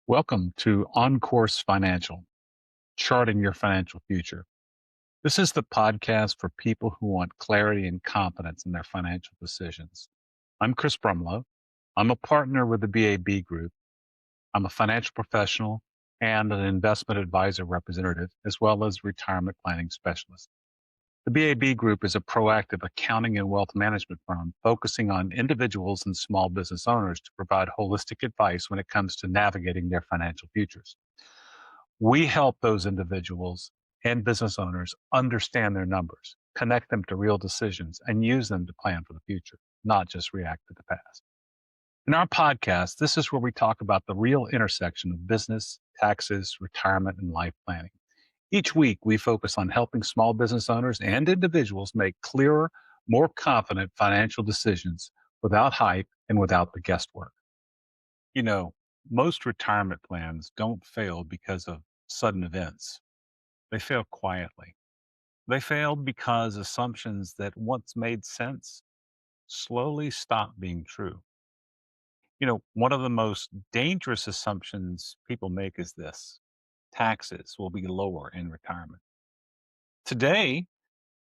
Welcome to On Course Financial, Charting Your Financial Future. This is the podcast for people who want clarity and confidence in their financial decisions. I'm Chris Brumlow. I'm a partner with the BAB Group. I'm a financial professional and an investment advisor representative, as well as retirement planning specialist. The BAB Group is a proactive accounting and wealth management firm focusing on individuals and small business owners to provide holistic advice when it comes to navigating their financial futures. We help those individuals and business owners understand their numbers, connect them to real decisions, and use them to plan for the future, not just react to the past. In our podcast, this is where we talk about the real intersection of business, taxes, retirement, and life planning. Each week, we focus on helping small business owners and individuals make clearer, more confident financial decisions without hype and without the guesswork. You know, most retirement plans don't fail because of sudden events. They fail quietly. They fail because assumptions that once made sense slowly stop being true. One of the most dangerous assumptions people make is this: taxes will be lower in retirement. Today,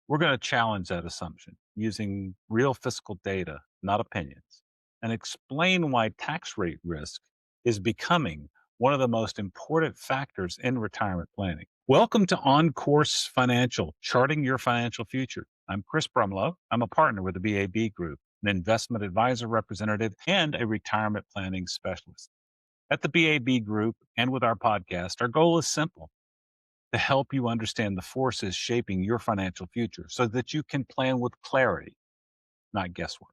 we're going to challenge that assumption using real fiscal data, not opinions, and explain why tax rate risk is becoming one of the most important factors in retirement planning. Welcome to On Course Financial, Charting Your Financial Future. I'm Chris Brumlow. I'm a partner with the BAB Group, an investment advisor representative, and a retirement planning specialist. At the BAB Group and with our podcast, our goal is simple: to help you understand the forces shaping your financial future so that you can plan with clarity, not guesswork.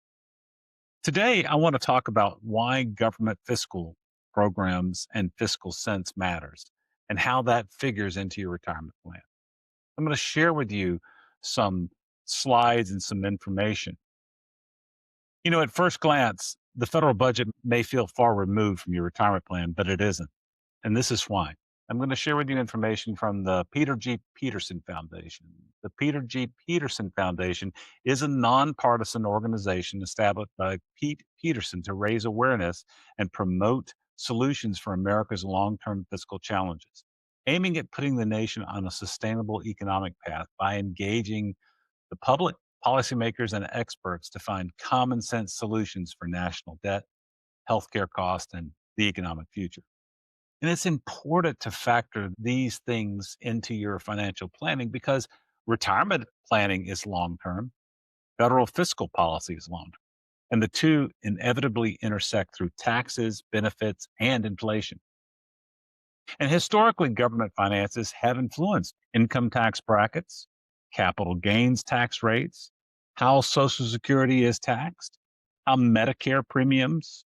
Today, I want to talk about why government fiscal programs and fiscal sense matters and how that figures into your retirement plan. I'm going to share with you some slides and some information. At first glance, the federal budget may feel far removed from your retirement plan, but it isn't. And this is why. I'm going to share with you information from the Peter G. Peterson Foundation. The Peter G. Peterson Foundation is a nonpartisan organization established by Pete Peterson to raise awareness and promote solutions for America's long-term fiscal challenges, aiming at putting the nation on a sustainable economic path by engaging the public, policymakers, and experts to find common sense solutions for national debt, healthcare costs, and the economic future. And it's important to factor these things into your financial planning because retirement planning is long term, federal fiscal policy is long term, and the two inevitably intersect through taxes, benefits, and inflation. And historically, government finances have influenced income tax brackets, capital gains tax rates, how Social Security is taxed, how Medicare premiums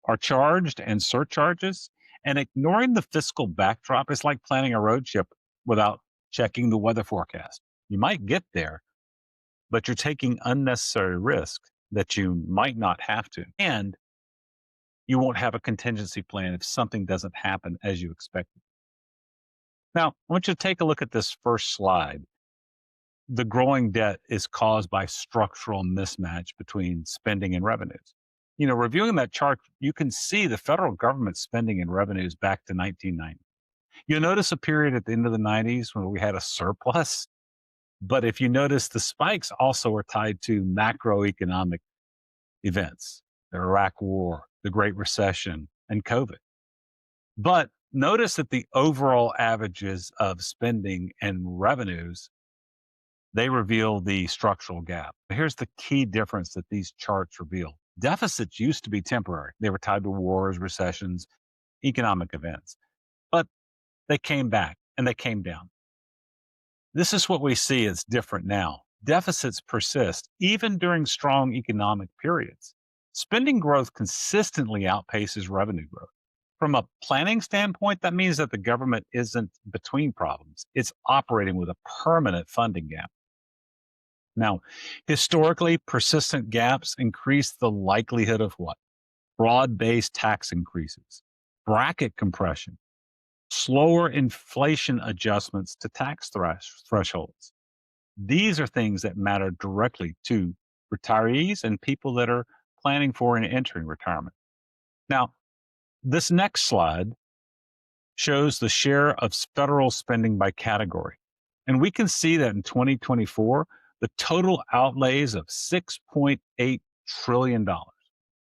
are charged and surcharges. And ignoring the fiscal backdrop is like planning a road trip without checking the weather forecast. You might get there, but you're taking unnecessary risk that you might not have to. And you won't have a contingency plan if something doesn't happen as you expected. Now, I want you to take a look at this first slide. The growing debt is caused by structural mismatch between spending and revenues. Reviewing that chart, you can see the federal government spending and revenues back to 1990. You'll notice a period at the end of the 90s when we had a surplus. But if you notice, the spikes also are tied to macroeconomic events, the Iraq War, the Great Recession, and COVID. But notice that the overall averages of spending and revenues, they reveal the structural gap. Here's the key difference that these charts reveal. Deficits used to be temporary. They were tied to wars, recessions, economic events. But they came back and they came down. This is what we see as different now. Deficits persist even during strong economic periods. Spending growth consistently outpaces revenue growth. From a planning standpoint, that means that the government isn't between problems. It's operating with a permanent funding gap. Now, historically, persistent gaps increase the likelihood of what? Broad-based tax increases, bracket compression, slower inflation adjustments to tax thresholds. These are things that matter directly to retirees and people that are planning for and entering retirement. Now, this next slide shows the share of federal spending by category. And we can see that in 2024, the total outlays of $6.8 trillion.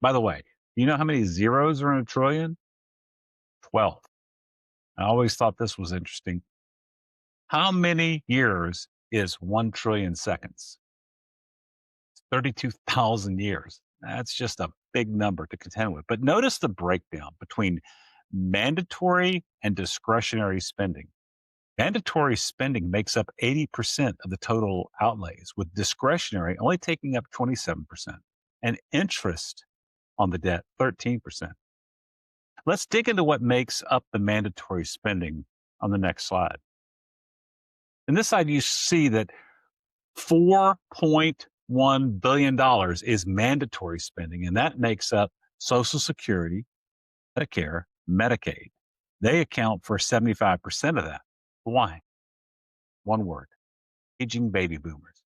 By the way, you know how many zeros are in a trillion? 12. I always thought this was interesting. How many years is 1 trillion seconds? 32,000 years. That's just a big number to contend with. But notice the breakdown between mandatory and discretionary spending. Mandatory spending makes up 80% of the total outlays, with discretionary only taking up 27%, and interest on the debt 13%. Let's dig into what makes up the mandatory spending on the next slide. In this slide, you see that $4.1 billion is mandatory spending, and that makes up Social Security, Medicare, Medicaid. They account for 75% of that. Why? One word: aging baby boomers.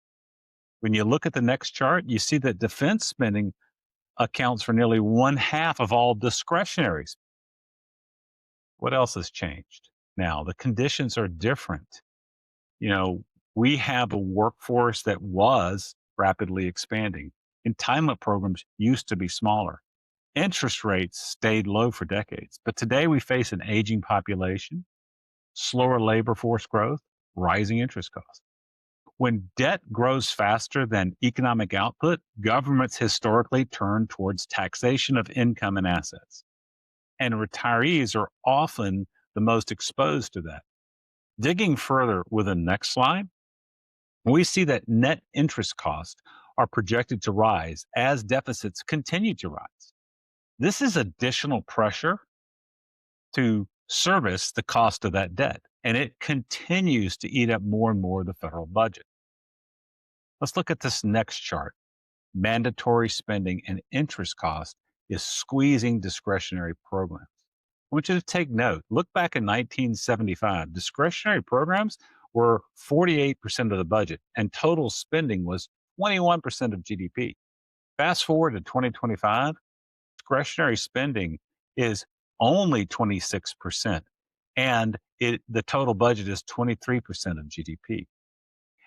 When you look at the next chart, you see that defense spending accounts for nearly one half of all discretionary. What else has changed? Now, the conditions are different. We have a workforce that was rapidly expanding. Entitlement programs used to be smaller. Interest rates stayed low for decades, but today we face an aging population, slower labor force growth, rising interest costs. When debt grows faster than economic output, governments historically turn towards taxation of income and assets. And retirees are often the most exposed to that. Digging further with the next slide, we see that net interest costs are projected to rise as deficits continue to rise. This is additional pressure to service the cost of that debt, and it continues to eat up more and more of the federal budget. Let's look at this next chart. Mandatory spending and interest cost is squeezing discretionary programs. I want you to take note. Look back in 1975. Discretionary programs were 48% of the budget, and total spending was 21% of GDP. Fast forward to 2025, discretionary spending is only 26%, and the total budget is 23% of GDP.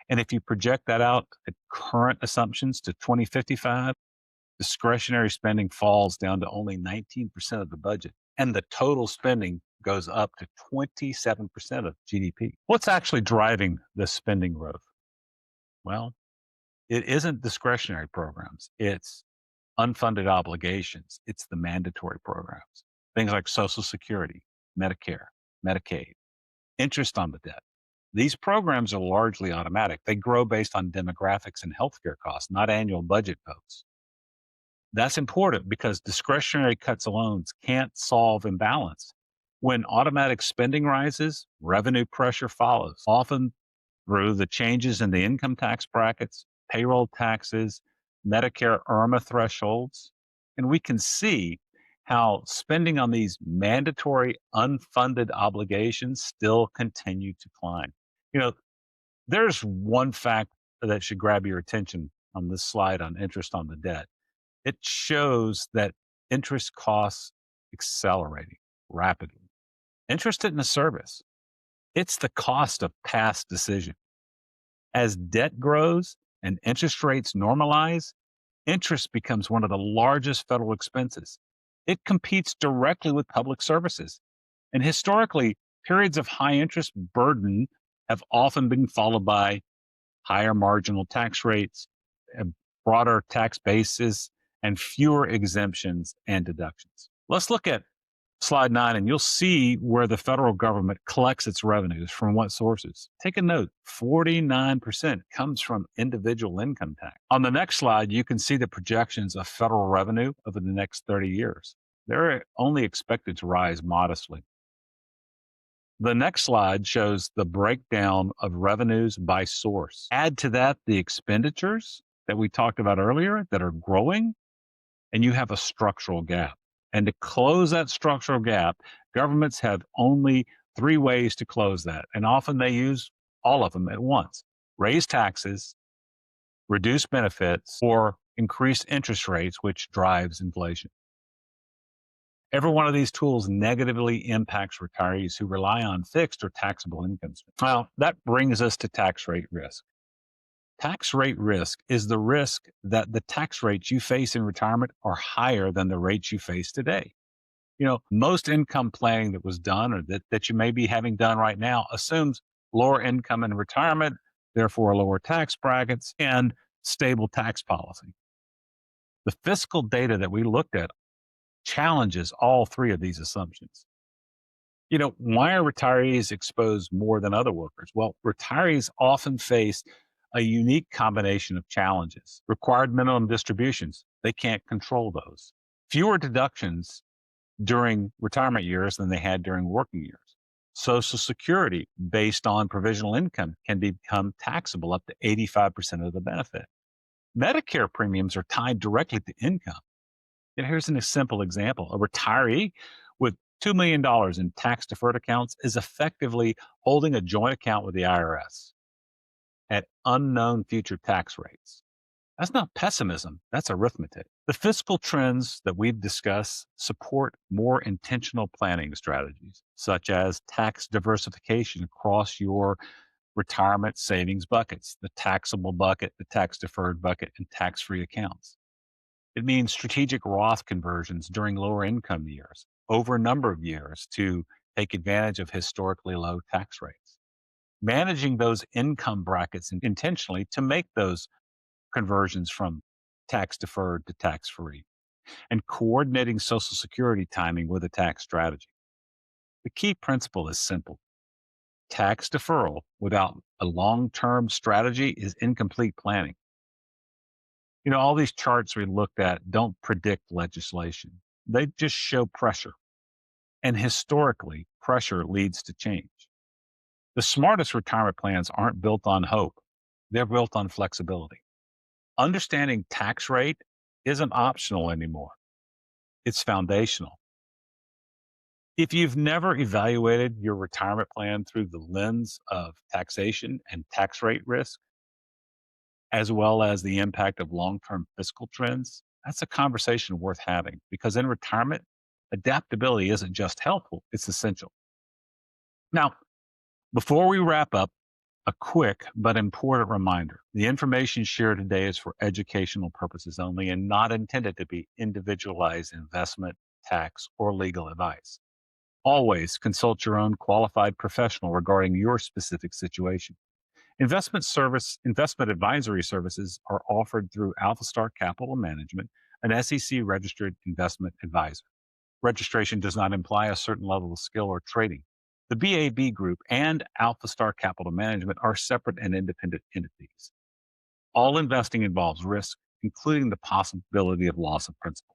And if you project that out at current assumptions to 2055, discretionary spending falls down to only 19% of the budget, and the total spending goes up to 27% of GDP. What's actually driving this spending growth? Well, it isn't discretionary programs. It's unfunded obligations. It's the mandatory programs. Things like Social Security, Medicare, Medicaid, interest on the debt. These programs are largely automatic. They grow based on demographics and healthcare costs, not annual budget votes. That's important because discretionary cuts alone can't solve imbalance. When automatic spending rises, revenue pressure follows, often through the changes in the income tax brackets, payroll taxes, Medicare IRMA thresholds. And we can see how spending on these mandatory unfunded obligations still continue to climb. There's one fact that should grab your attention on this slide on interest on the debt. It shows that interest costs accelerating rapidly. Interest isn't a service. It's the cost of past decision. As debt grows and interest rates normalize, interest becomes one of the largest federal expenses. It competes directly with public services. And historically, periods of high interest burden have often been followed by higher marginal tax rates, a broader tax basis, and fewer exemptions and deductions. Let's look at slide 9, and you'll see where the federal government collects its revenues from what sources. Take a note, 49% comes from individual income tax. On the next slide, you can see the projections of federal revenue over the next 30 years. They're only expected to rise modestly. The next slide shows the breakdown of revenues by source. Add to that the expenditures that we talked about earlier that are growing, and you have a structural gap. And to close that structural gap, governments have only 3 ways to close that. And often they use all of them at once: raise taxes, reduce benefits, or increase interest rates, which drives inflation. Every one of these tools negatively impacts retirees who rely on fixed or taxable incomes. Well, that brings us to tax rate risk. Tax rate risk is the risk that the tax rates you face in retirement are higher than the rates you face today. Most income planning that was done or that you may be having done right now assumes lower income in retirement, therefore lower tax brackets and stable tax policy. The fiscal data that we looked at challenges all three of these assumptions. Why are retirees exposed more than other workers? Well, retirees often face a unique combination of challenges. Required minimum distributions, they can't control those. Fewer deductions during retirement years than they had during working years. Social Security, based on provisional income, can become taxable up to 85% of the benefit. Medicare premiums are tied directly to income. Here's a simple example. A retiree with $2 million in tax deferred accounts is effectively holding a joint account with the IRS at unknown future tax rates. That's not pessimism, that's arithmetic. The fiscal trends that we've discussed support more intentional planning strategies, such as tax diversification across your retirement savings buckets, the taxable bucket, the tax deferred bucket, and tax free accounts. It means strategic Roth conversions during lower income years over a number of years to take advantage of historically low tax rates. Managing those income brackets intentionally to make those conversions from tax deferred to tax free, and coordinating Social Security timing with a tax strategy. The key principle is simple. Tax deferral without a long term strategy is incomplete planning. All these charts we looked at don't predict legislation, they just show pressure. And historically, pressure leads to change. The smartest retirement plans aren't built on hope, they're built on flexibility. Understanding tax rate isn't optional anymore, it's foundational. If you've never evaluated your retirement plan through the lens of taxation and tax rate risk, as well as the impact of long term fiscal trends, that's a conversation worth having because in retirement, adaptability isn't just helpful, it's essential. Now, before we wrap up, a quick but important reminder. The information shared today is for educational purposes only and not intended to be individualized investment, tax, or legal advice. Always consult your own qualified professional regarding your specific situation. Investment advisory services are offered through AlphaStar Capital Management, an SEC registered investment advisor. Registration does not imply a certain level of skill or trading. The BAB Group and AlphaStar Capital Management are separate and independent entities. All investing involves risk, including the possibility of loss of principal.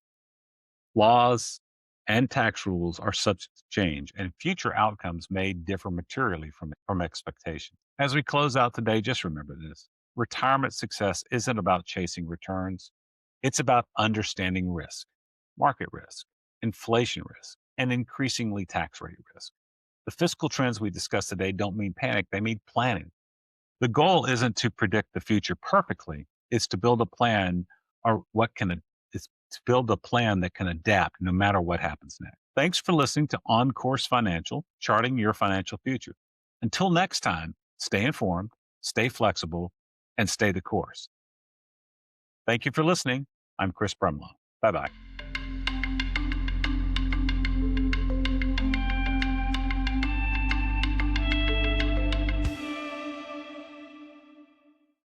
Laws and tax rules are subject to change, and future outcomes may differ materially from expectations. As we close out today, just remember this. Retirement success isn't about chasing returns. It's about understanding risk, market risk, inflation risk, and increasingly tax rate risk. The fiscal trends we discussed today don't mean panic, they mean planning. The goal isn't to predict the future perfectly, it's to build a plan that can adapt no matter what happens next. Thanks for listening to On Course Financial, charting your financial future. Until next time, stay informed, stay flexible, and stay the course. Thank you for listening. I'm Chris Brumlow. Bye-bye.